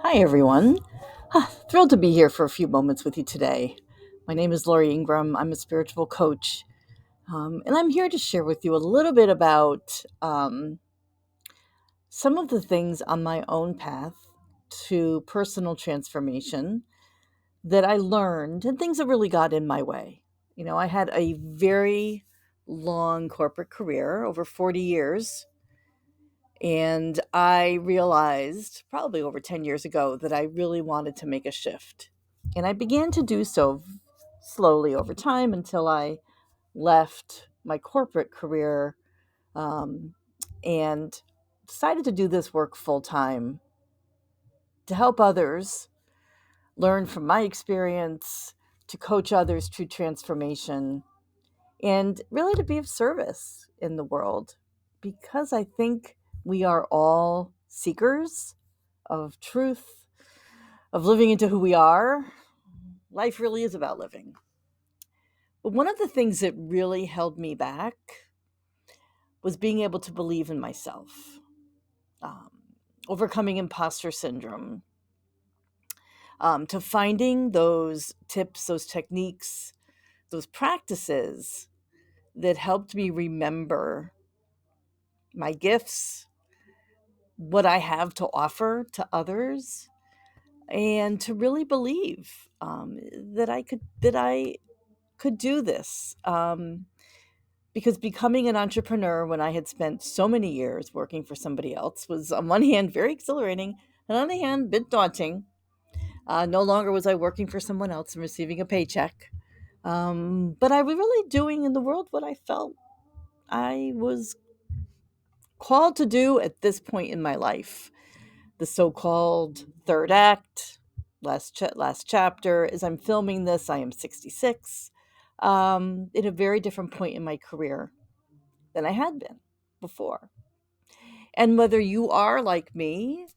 Hi, everyone. Thrilled to be here for a few moments with you today. My name is Lori Ingram. I'm a spiritual coach, and I'm here to share with you a little bit about some of the things on my own path to personal transformation that I learned and things that really got in my way. I had a very long corporate career, over 40 years. And I realized probably over 10 years ago that I really wanted to make a shift. And I began to do so slowly over time until I left my corporate career um, and decided to do this work full time to help others learn from my experience, to coach others to transformation, and really to be of service in the world because I think we are all seekers of truth, of living into who we are. Life really is about living. But one of the things that really held me back was being able to believe in myself, um, overcoming imposter syndrome, to finding those tips, those techniques, those practices that helped me remember my gifts, what I have to offer to others, and to really believe that I could do this. Because becoming an entrepreneur when I had spent so many years working for somebody else was, on one hand, very exhilarating, and on the other hand, a bit daunting. No longer was I working for someone else and receiving a paycheck, but I was really doing in the world what I felt I was called to do at this point in my life. The so-called third act, last chapter. As I'm filming this, I am 66, in a very different point in my career than I had been before. And whether you are like me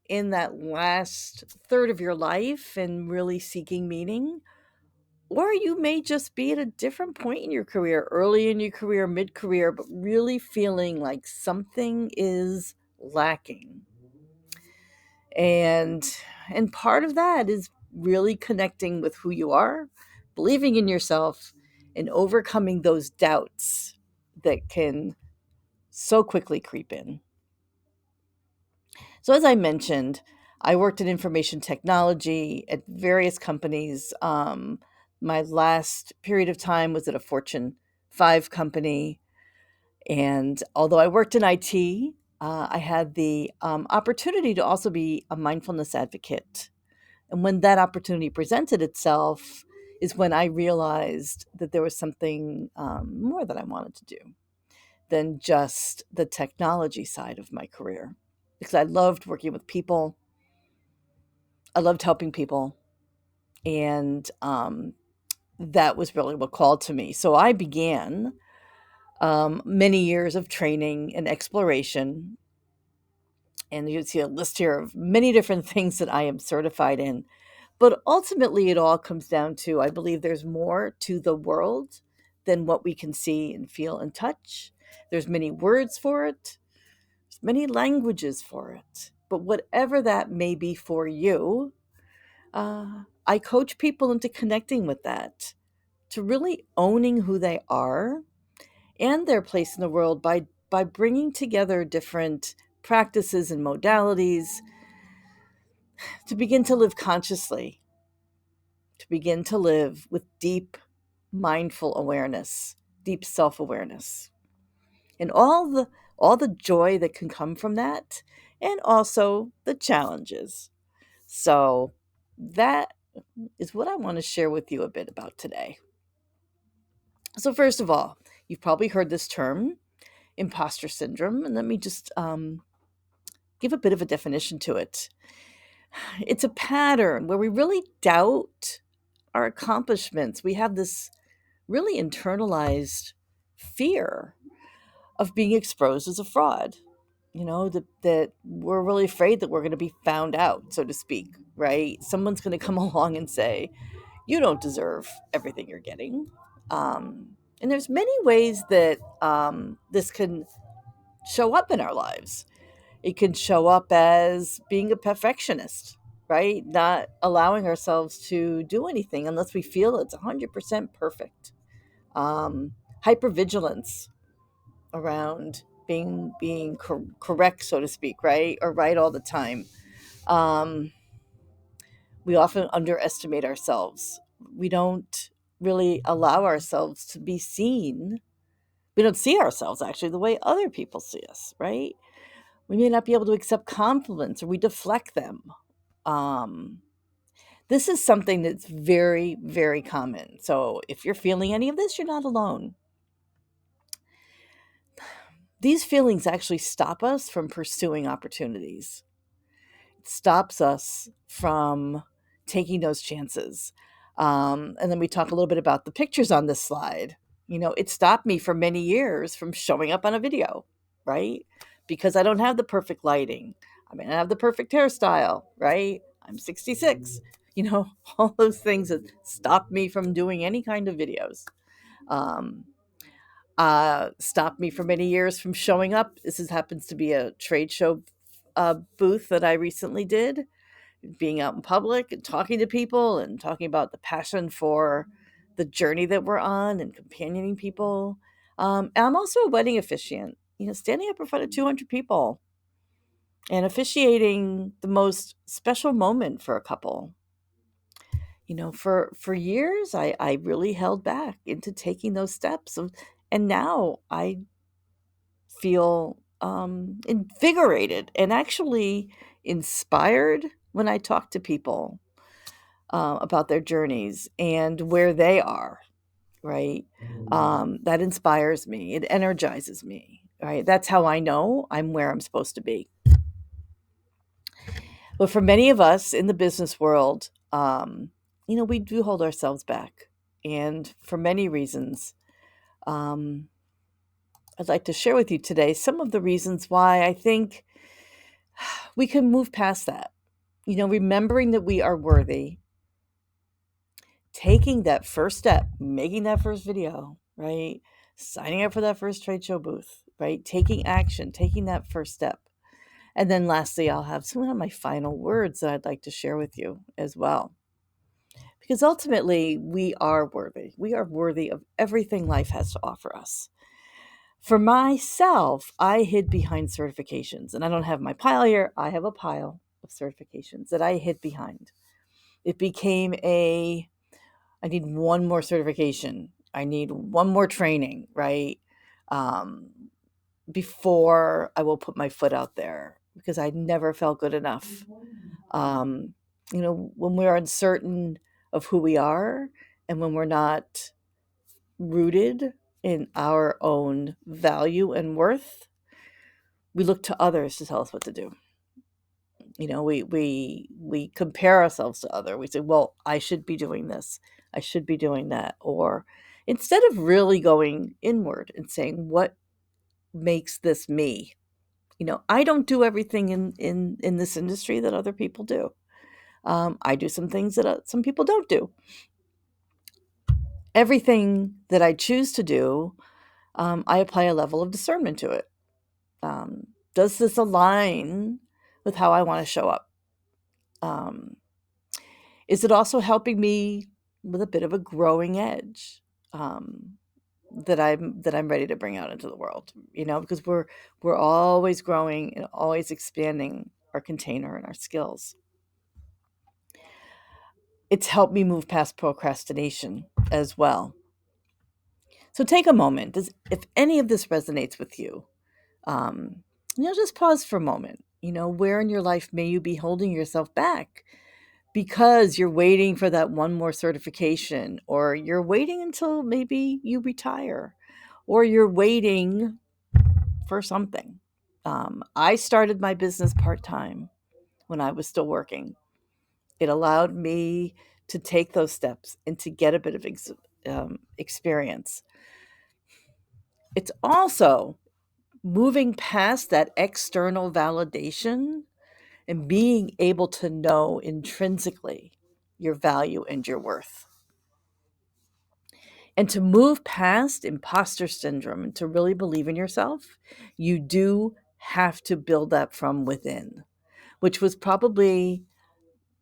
in that last third of your life and really seeking meaning, or you may just be at a different point in your career, early in your career, mid career, but really feeling like something is lacking. And part of that is really connecting with who you are, believing in yourself, and overcoming those doubts that can so quickly creep in. So, as I mentioned, I worked in information technology at various companies. My last period of time was at a Fortune 5 company. And although I worked in IT, I had the opportunity to also be a mindfulness advocate. And when that opportunity presented itself, is when I realized that there was something more that I wanted to do than just the technology side of my career. Because I loved working with people, I loved helping people, and that was really what called to me. So I began many years of training and exploration. And you see a list here of many different things that I am certified in. But ultimately, it all comes down to I believe there's more to the world than what we can see and feel and touch. There's many words for it, there's many languages for it. But whatever that may be for you, I coach people into connecting with that, to really owning who they are and their place in the world by bringing together different practices and modalities to begin to live consciously, to begin to live with deep mindful awareness, deep self-awareness, and all the joy that can come from that, and also the challenges. So that is what I want to share with you a bit about today. So first of all, you've probably heard this term, imposter syndrome, and let me just give a bit of a definition to it. It's a pattern where we really doubt our accomplishments. We have this really internalized fear of being exposed as a fraud. That we're really afraid that we're going to be found out, so to speak, right? Someone's going to come along and say, you don't deserve everything you're getting. And there's many ways that this can show up in our lives. It can show up as being a perfectionist, right? Not allowing ourselves to do anything unless we feel it's 100% perfect. Um, Hypervigilance around being correct, so to speak, right? Or right all the time. Um, we often underestimate ourselves. We don't really allow ourselves to be seen. We don't see ourselves actually the way other people see us, right? We may not be able to accept compliments or we deflect them. Um, this is something that's very, very common. So if you're feeling any of this, you're not alone. These feelings actually stop us from pursuing opportunities. It stops us from taking those chances. And then we talk a little bit about the pictures on this slide. It stopped me for many years from showing up on a video, right? Because I don't have the perfect lighting. I mean, I have the perfect hairstyle, right? I'm 66. All those things that stop me from doing any kind of videos. Um, Stopped me for many years from showing up. Happens to be a trade show booth that I recently did, being out in public and talking to people and talking about the passion for the journey that we're on and companioning people. And I'm also a wedding officiant, standing up in front of 200 people and officiating the most special moment for a couple. For years, I really held back into taking those steps. And now I feel invigorated and actually inspired when I talk to people about their journeys and where they are, right? That inspires me. It energizes me, right? That's how I know I'm where I'm supposed to be. But for many of us in the business world, we do hold ourselves back. And for many reasons, um, I'd like to share with you today some of the reasons why I think we can move past that. Remembering that we are worthy, taking that first step, making that first video, right? Signing up for that first trade show booth, right? Taking action, taking that first step. And then lastly, I'll have some of my final words that I'd like to share with you as well. Because ultimately, we are worthy. We are worthy of everything life has to offer us. For myself, I hid behind certifications, and I don't have my pile here. I have a pile of certifications that I hid behind. It became I need one more certification. I need one more training, right? Um, Before I will put my foot out there because I never felt good enough. Um, when we're uncertain of who we are and when we're not rooted in our own value and worth, we look to others to tell us what to do. We compare ourselves to other. We say, well, I should be doing this, I should be doing that. Or instead of really going inward and saying, what makes this me? I don't do everything in this industry that other people do. I do some things that some people don't do. Everything that I choose to do, I apply a level of discernment to it. Does this align with how I want to show up? um, Is it also helping me with a bit of a growing edge, um, that I'm ready to bring out into the world? Because we're always growing and always expanding our container and our skills. It's helped me move past procrastination as well. So take a moment. If any of this resonates with you, um, just pause for a moment. Where in your life may you be holding yourself back because you're waiting for that one more certification, or you're waiting until maybe you retire, or you're waiting for something. I started my business part time when I was still working. It allowed me to take those steps and to get a bit of experience. It's also moving past that external validation and being able to know intrinsically your value and your worth. And to move past imposter syndrome and to really believe in yourself, you do have to build that from within, which was probably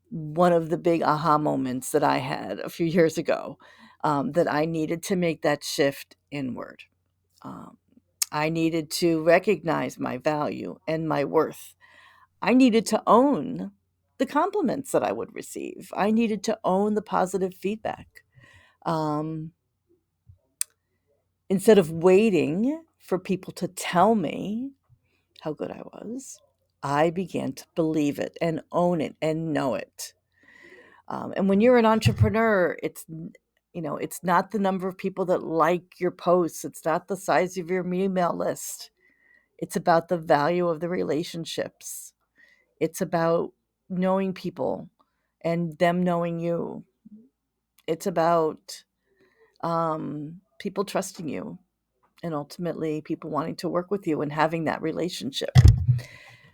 one of the big aha moments that I had a few years ago, that I needed to make that shift inward. Um, I needed to recognize my value and my worth. I needed to own the compliments that I would receive. I needed to own the positive feedback. Um, Instead of waiting for people to tell me how good I was, I began to believe it and own it and know it. And when you're an entrepreneur, it's not the number of people that like your posts. It's not the size of your email list. It's about the value of the relationships. It's about knowing people and them knowing you. It's about people trusting you and ultimately people wanting to work with you and having that relationship.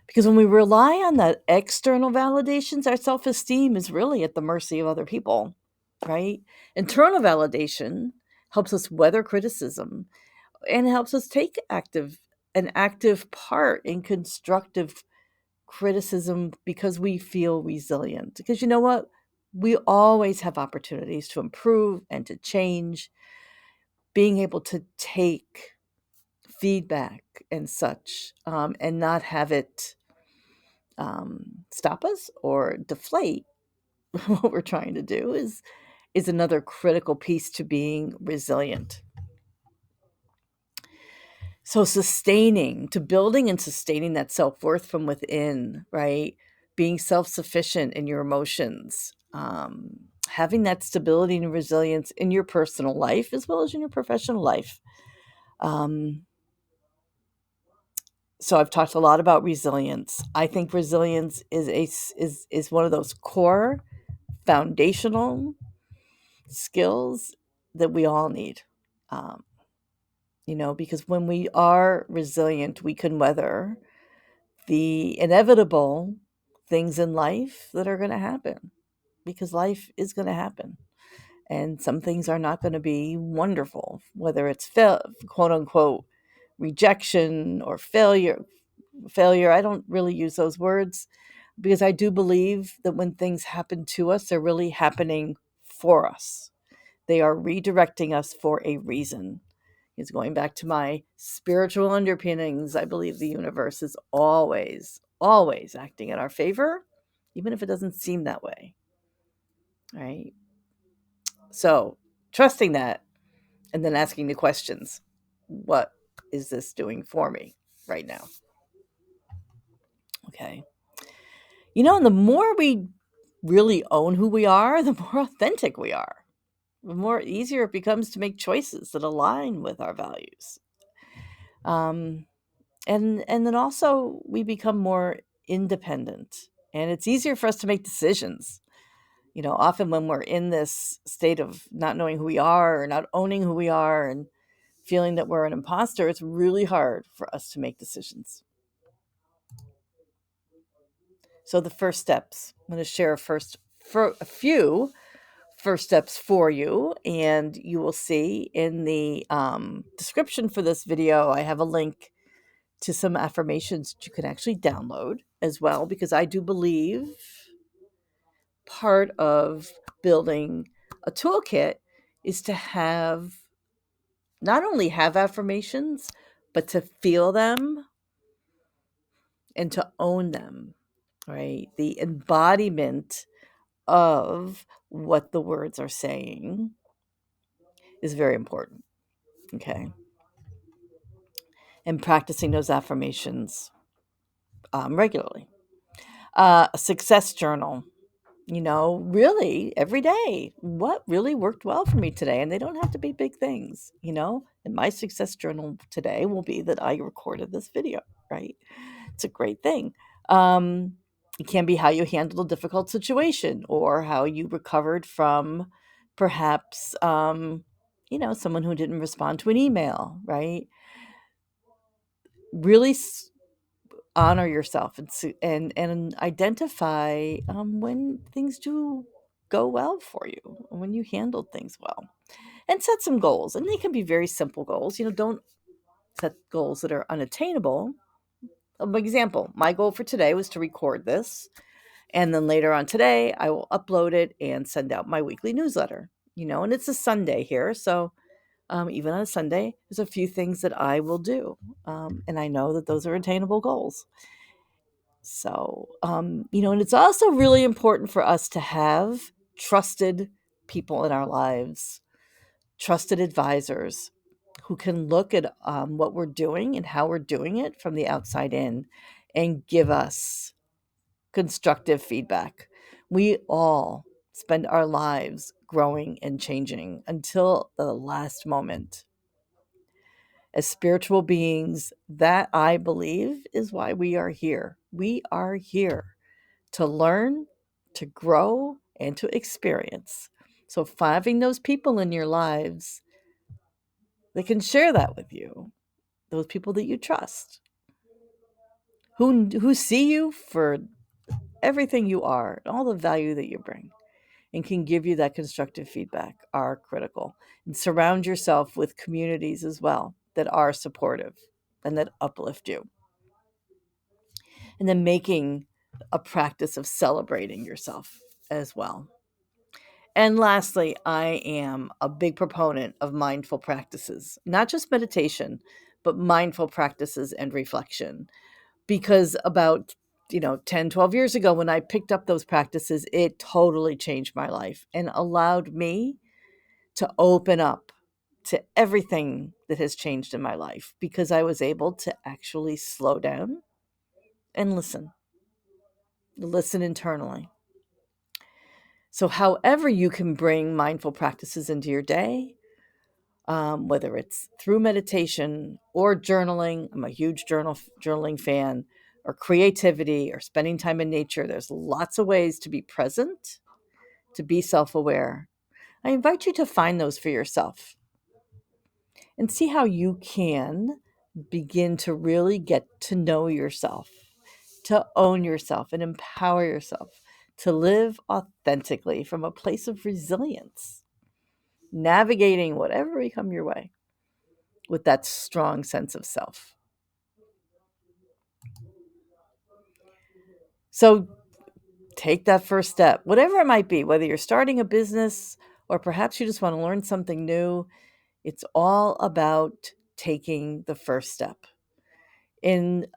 Because when we rely on that external validations, our self-esteem is really at the mercy of other people, right? Internal validation helps us weather criticism and helps us take an active part in constructive criticism because we feel resilient. Because you know what? We always have opportunities to improve and to change. Being able to take feedback and such, and not have it stop us or deflate what we're trying to do is another critical piece to being resilient. So building and sustaining that self-worth from within, right? Being self-sufficient in your emotions, having that stability and resilience in your personal life as well as in your professional life. Um, so I've talked a lot about resilience. I think resilience is one of those core foundational skills that we all need. Um, because when we are resilient, we can weather the inevitable things in life that are going to happen because life is going to happen. And some things are not going to be wonderful, whether it's quote unquote rejection or failure. Failure, I don't really use those words because I do believe that when things happen to us, they're really happening for us. They are redirecting us for a reason. It's going back to my spiritual underpinnings. I believe the universe is always, always acting in our favor, even if it doesn't seem that way. Right? So, trusting that and then asking the questions, what is this doing for me right now? Okay. And the more we really own who we are, the more authentic we are. The more easier it becomes to make choices that align with our values. Um, and then also we become more independent and it's easier for us to make decisions. Often when we're in this state of not knowing who we are or not owning who we are and feeling that we're an imposter, it's really hard for us to make decisions. So the first steps, I'm going to share a few first steps for you, and you will see in the description for this video I have a link to some affirmations that you can actually download as well, because I do believe part of building a toolkit is to not only have affirmations, but to feel them and to own them, right? The embodiment of what the words are saying is very important, okay? And practicing those affirmations regularly. A success journal, really every day. What really worked well for me today? And they don't have to be big things, And my success journal today will be that I recorded this video, right? It's a great thing. It can be how you handled a difficult situation or how you recovered from perhaps, someone who didn't respond to an email, right? Really honor yourself and identify when things do go well for you, when you handled things well, and set some goals. And they can be very simple goals. Don't set goals that are unattainable. Example: my goal for today was to record this, And then later on today, I will upload it and send out my weekly newsletter. And it's a Sunday here. So even on a Sunday, there's a few things that I will do. And I know that those are attainable goals. So, and it's also really important for us to have trusted people in our lives, trusted advisors who can look at what we're doing and how we're doing it from the outside in and give us constructive feedback. We all spend our lives growing and changing until the last moment. As spiritual beings, that I believe is why we are here. We are here to learn, to grow, and to experience. So, finding those people in your lives that can share that with you, those people that you trust, who see you for everything you are, and all the value that you bring, and can give you that constructive feedback, are critical. And surround yourself with communities as well that are supportive and that uplift you. And then making a practice of celebrating yourself as well. And lastly, I am a big proponent of mindful practices, not just meditation, but mindful practices and reflection. Because about 10, 12 years ago, when I picked up those practices, it totally changed my life and allowed me to open up to everything that has changed in my life, because I was able to actually slow down and listen internally. So, however, you can bring mindful practices into your day, whether it's through meditation or journaling. I'm a huge journaling fan, or creativity, or spending time in nature. There's lots of ways to be present, to be self-aware. I invite you to find those for yourself and see how you can begin to really get to know yourself, to own yourself and empower yourself to live authentically from a place of resilience, navigating whatever may come your way with that strong sense of self. So take that first step, whatever it might be, whether you're starting a business or perhaps you just want to learn something new. It's all about taking the first step. In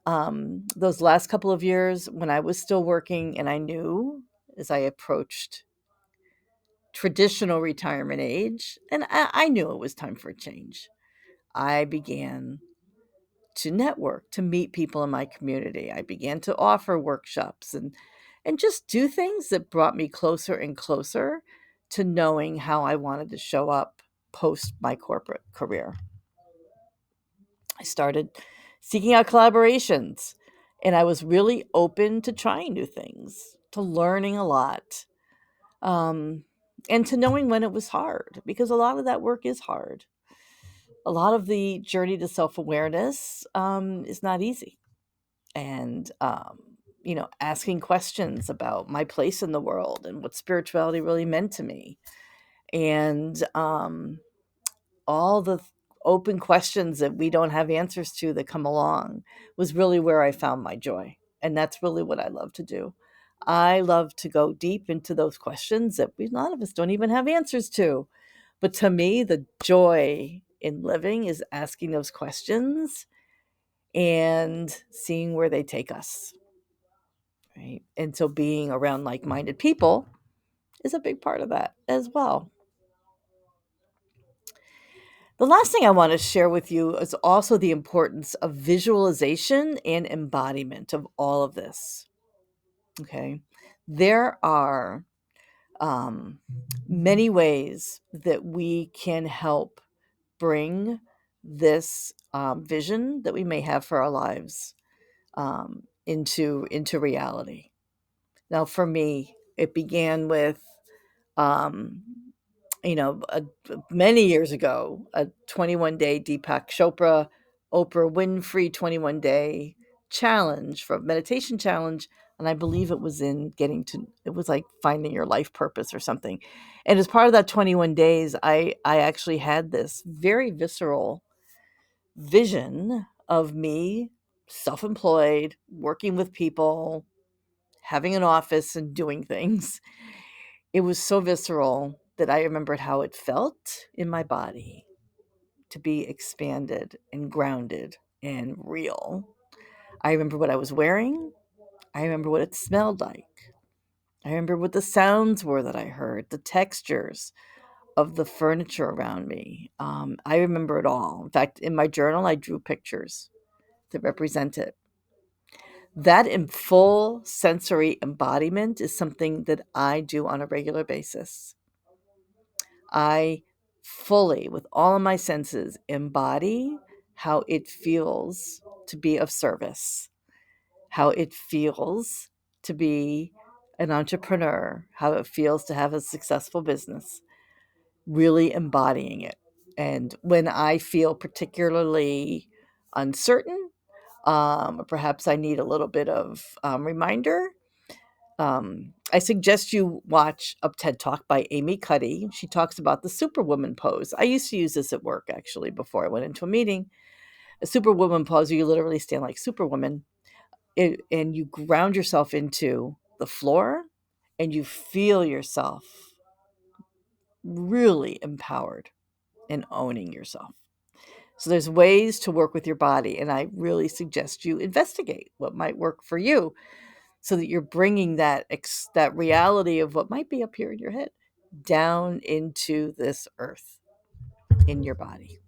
those last couple of years, when I was still working, and I knew as I approached traditional retirement age, and I knew it was time for a change, I began to network, to meet people in my community. I began to offer workshops and just do things that brought me closer and closer to knowing how I wanted to show up post my corporate career. I started seeking out collaborations, and I was really open to trying new things, to learning a lot, um, and to knowing when it was hard, because a lot of that work is hard. A lot of the journey to self awareness is not easy. And, asking questions about my place in the world and what spirituality really meant to me. And all the open questions that we don't have answers to that come along was really where I found my joy. And that's really what I love to do. I love to go deep into those questions that a lot of us don't even have answers to. But to me, the joy in living is asking those questions and seeing where they take us. Right. And so being around like minded people is a big part of that as well. The last thing I want to share with you is also the importance of visualization and embodiment of all of this. Okay. There are um, many ways that we can help bring this vision that we may have for our lives into reality. Now, for me, it began with um, many years ago, a 21-day Deepak Chopra, Oprah Winfrey 21-day challenge, for a meditation challenge. And I believe it was it was like finding your life purpose or something. And as part of that 21 days, I actually had this very visceral vision of me, self-employed, working with people, having an office and doing things. It was so visceral that I remembered how it felt in my body to be expanded and grounded and real. I remember what I was wearing. I remember what it smelled like. I remember what the sounds were that I heard, the textures of the furniture around me. I remember it all. In fact, in my journal, I drew pictures that represent it. That in full sensory embodiment is something that I do on a regular basis. I fully, with all of my senses, embody how it feels to be of service, how it feels to be an entrepreneur, how it feels to have a successful business, really embodying it. And when I feel particularly uncertain, or perhaps I need a little bit of reminder, I suggest you watch a TED Talk by Amy Cuddy. She talks about the Superwoman pose. I used to use this at work actually before I went into a meeting. A Superwoman pose, where you literally stand like Superwoman, and you ground yourself into the floor, and you feel yourself really empowered and owning yourself. So there's ways to work with your body, and I really suggest you investigate what might work for you, so that you're bringing that reality of what might be up here in your head down into this earth in your body.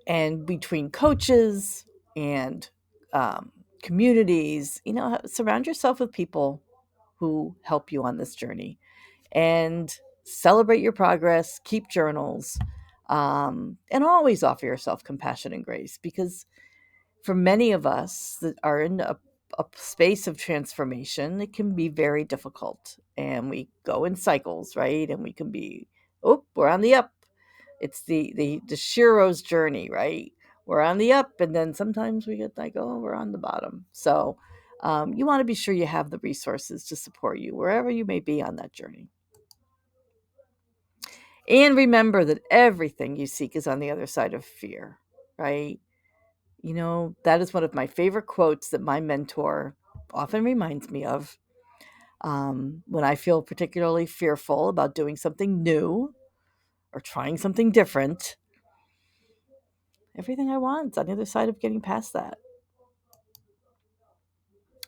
And between coaches and um, communities, surround yourself with people who help you on this journey, and celebrate your progress, keep journals, and always offer yourself compassion and grace, because for many of us that are in a space of transformation, it can be very difficult. And we go in cycles, right? And we can be, oh, we're on the up. It's the Shiro's journey, right? We're on the up, and then sometimes we get like, oh, we're on the bottom. So you want to be sure you have the resources to support you wherever you may be on that journey. And remember that everything you seek is on the other side of fear, right? That is one of my favorite quotes that my mentor often reminds me of when I feel particularly fearful about doing something new or trying something different. Everything I want is on the other side of getting past that.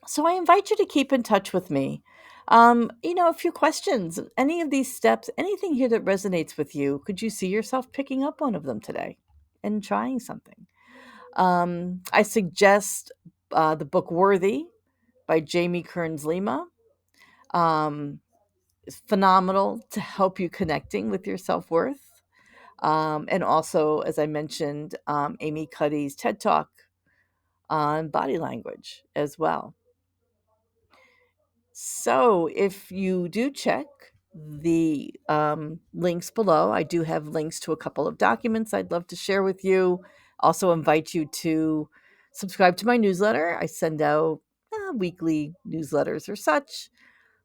So I invite you to keep in touch with me. A few questions, any of these steps, anything here that resonates with you, could you see yourself picking up one of them today and trying something? I suggest the book Worthy by Jamie Kearns Lima. It's phenomenal to help you connecting with your self worth. And also, as I mentioned, Amy Cuddy's TED Talk on body language as well. So, if you do check the links below, I do have links to a couple of documents I'd love to share with you. Also, invite you to subscribe to my newsletter. I send out weekly newsletters or such,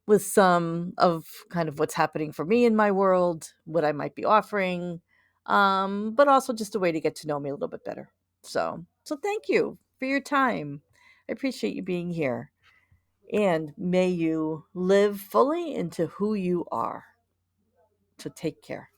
with some of kind of what's happening for me in my world, what I might be offering, but also just a way to get to know me a little bit better. So thank you for your time. I appreciate you being here. And may you live fully into who you are. So take care.